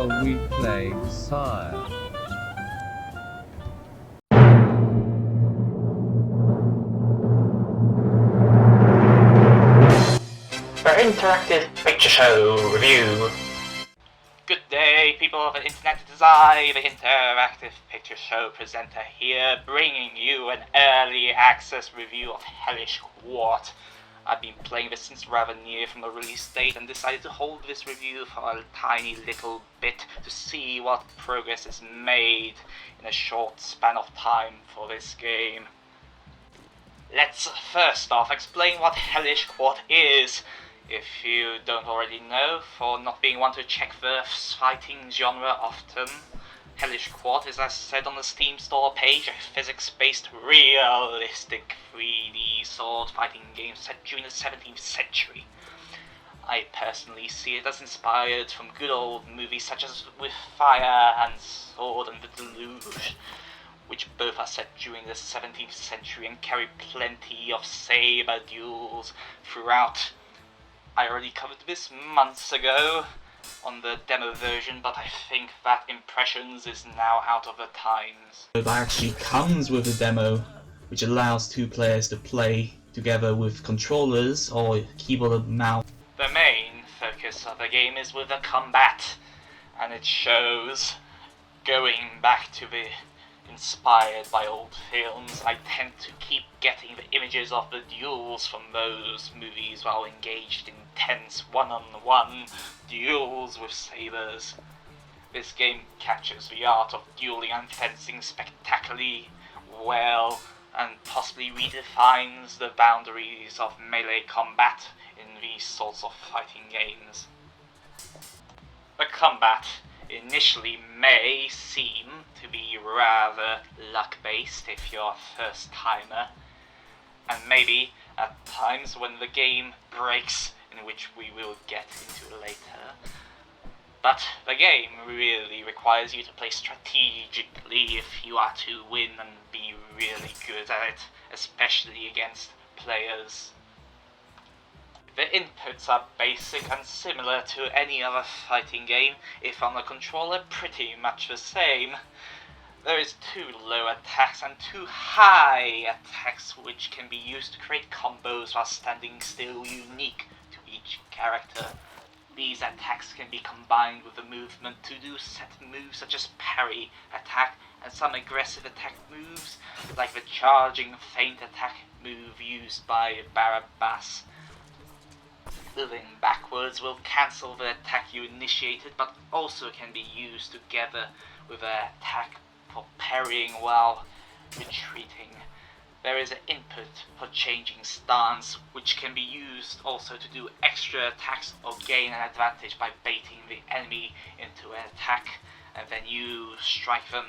are we playing, sire? For interactive picture show review. Good day, people of the internet. It is I, the interactive picture show presenter here, bringing you an early access review of Hellish Quart. I've been playing this since rather near from the release date and decided to hold this review for a tiny little bit to see what progress is made in a short span of time for this game. Let's first off explain what Hellish Quart is, if you don't already know, for not being one to check the fighting genre often. Hellish Quart is, as said on the Steam store page, a physics-based, realistic 3D sword fighting game set during the 17th century. I personally see it as inspired from good old movies such as With Fire and Sword and the Deluge, which both are set during the 17th century and carry plenty of saber duels throughout. I already covered this months ago on the demo version, but I think that Impressions is now out of the times. That actually comes with a demo, which allows two players to play together with controllers or keyboard and mouse. The main focus of the game is with the combat, and it shows. Going back to the inspired by old films, I tend to keep getting the images of the duels from those movies while engaged in tense one-on-one duels with sabers. This game captures the art of dueling and fencing spectacularly well, and possibly redefines the boundaries of melee combat in these sorts of fighting games. The combat initially may seem to be rather luck-based if you're a first-timer, and maybe at times when the game breaks, in which we will get into later. But the game really requires you to play strategically if you are to win and be really good at it, especially against players. The inputs are basic and similar to any other fighting game, if on the controller pretty much the same. There is 2 low attacks and 2 high attacks which can be used to create combos while standing still, unique to each character. These attacks can be combined with the movement to do set moves such as parry attack and some aggressive attack moves, like the charging feint attack move used by Barabbas. Moving backwards will cancel the attack you initiated, but also can be used together with an attack for parrying while retreating. There is an input for changing stance, which can be used also to do extra attacks or gain an advantage by baiting the enemy into an attack, and then you strike them.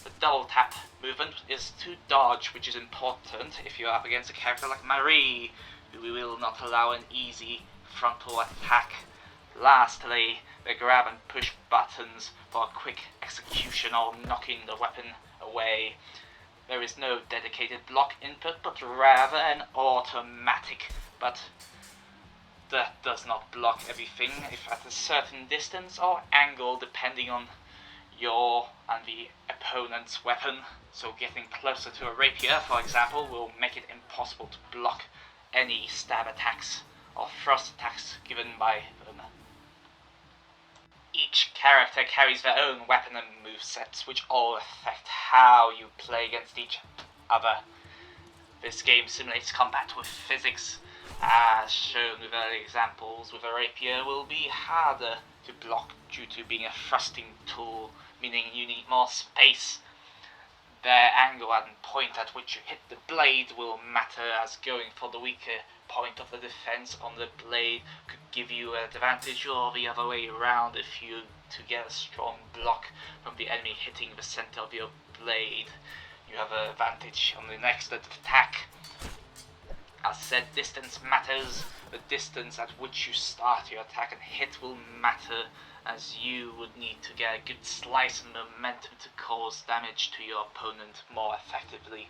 The double tap movement is to dodge, which is important if you're up against a character like Marie, who will not allow an easy frontal attack. Lastly, the grab and push buttons for a quick execution or knocking the weapon away. There is no dedicated block input, but rather an automatic, but that does not block everything if at a certain distance or angle depending on your and the opponent's weapon. So getting closer to a rapier, for example, will make it impossible to block any stab attacks or thrust attacks given by them. Each character carries their own weapon and movesets, which all affect how you play against each other. This game simulates combat with physics, as shown with early examples. With a rapier will be harder to block due to being a thrusting tool, meaning you need more space. The angle and point at which you hit the blade will matter, as going for the weaker point of the defense on the blade could give you an advantage, or the other way around if you to get a strong block from the enemy hitting the center of your blade. You have an advantage on the next attack. As said, distance matters. The distance at which you start your attack and hit will matter, as you would need to get a good slice and momentum to cause damage to your opponent more effectively.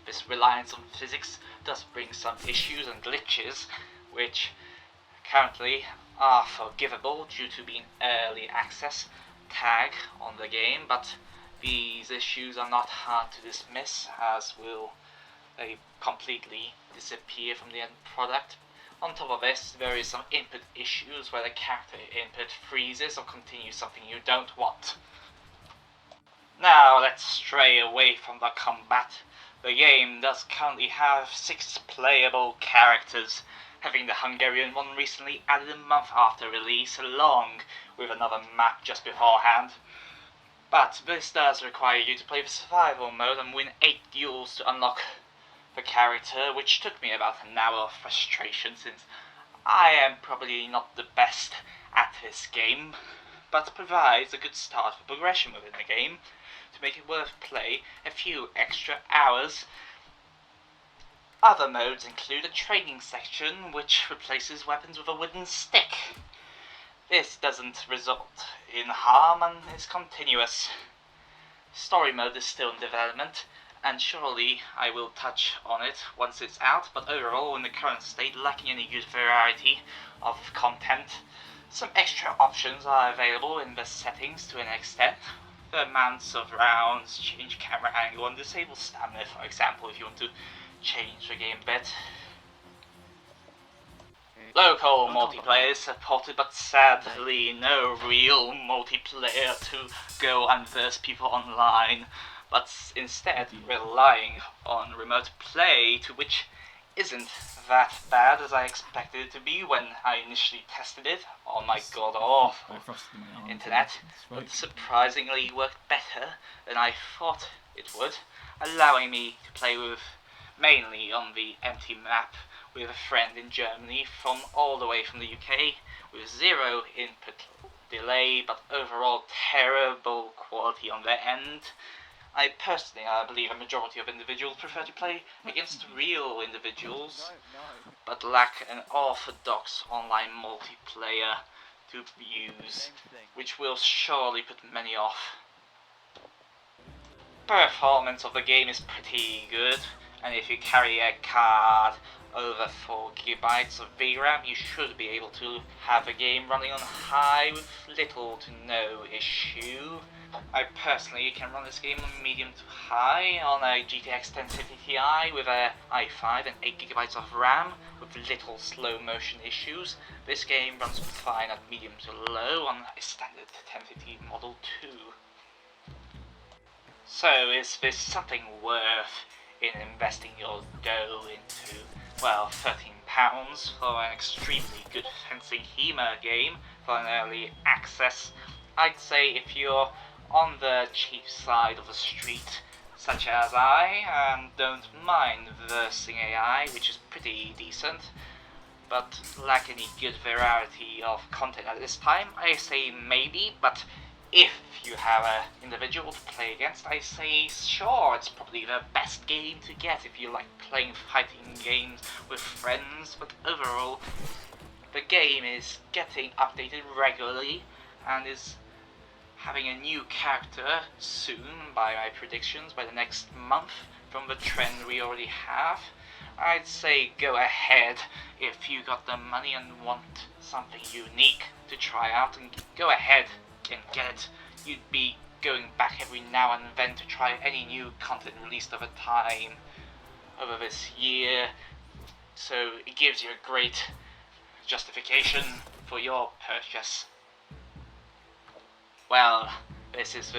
This reliance on physics does bring some issues and glitches, which currently are forgivable due to being early access tag on the game, but these issues are not hard to dismiss, as will they completely disappear from the end product. On top of this, there is some input issues where the character input freezes or continues something you don't want. Now let's stray away from the combat. The game does currently have 6 playable characters, having the Hungarian one recently added a month after release, along with another map just beforehand. But this does require you to play the survival mode and win 8 duels to unlock the character, which took me about an hour of frustration, since I am probably not the best at this game, but provides a good start for progression within the game to make it worth play a few extra hours. Other modes include a training section which replaces weapons with a wooden stick. This doesn't result in harm and is continuous. Story mode is still in development, and surely I will touch on it once it's out, but overall in the current state lacking any good variety of content. Some extra options are available in the settings to an extent. The amounts of rounds, change camera angle, and disable stamina, for example, if you want to change the game a bit. Local multiplayer is supported, but sadly no real multiplayer to go and verse people online, but instead relying on remote play, to which isn't that bad as I expected it to be when I initially tested it on my god awful internet, but surprisingly worked better than I thought it would, allowing me to play with mainly on the empty map with a friend in Germany from all the way from the UK, with 0 input delay, but overall terrible quality on their end. I personally, believe a majority of individuals prefer to play against real individuals, but lack an orthodox online multiplayer to use, which will surely put many off. Performance of the game is pretty good, and if you carry a card over 4 GB of VRAM, you should be able to have a game running on high with little to no issue. I personally can run this game on medium to high on a GTX 1050 Ti with a i5 and 8 GB of RAM with little slow motion issues. This game runs fine at medium to low on a standard 1050 Model 2. So is this something worth in investing your dough into? Well, £13 for an extremely good fencing HEMA game for an early access. I'd say if you're on the cheap side of the street, such as I, and don't mind versing AI, which is pretty decent, but lack any good variety of content at this time, I say maybe. But if you have an individual to play against, I say sure, it's probably the best game to get if you like playing fighting games with friends. But overall, the game is getting updated regularly and is having a new character soon, by my predictions, by the next month, from the trend we already have. I'd say go ahead if you got the money and want something unique to try out, and go ahead and get it. You'd be going back every now and then to try any new content released over time over this year, so it gives you a great justification for your purchase. Well, this is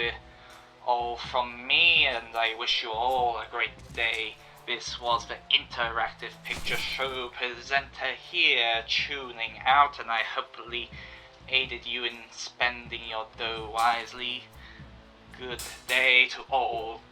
all from me, and I wish you all a great day. This was the Interactive Picture Show presenter here, tuning out, and I hopefully aided you in spending your dough wisely. Good day to all.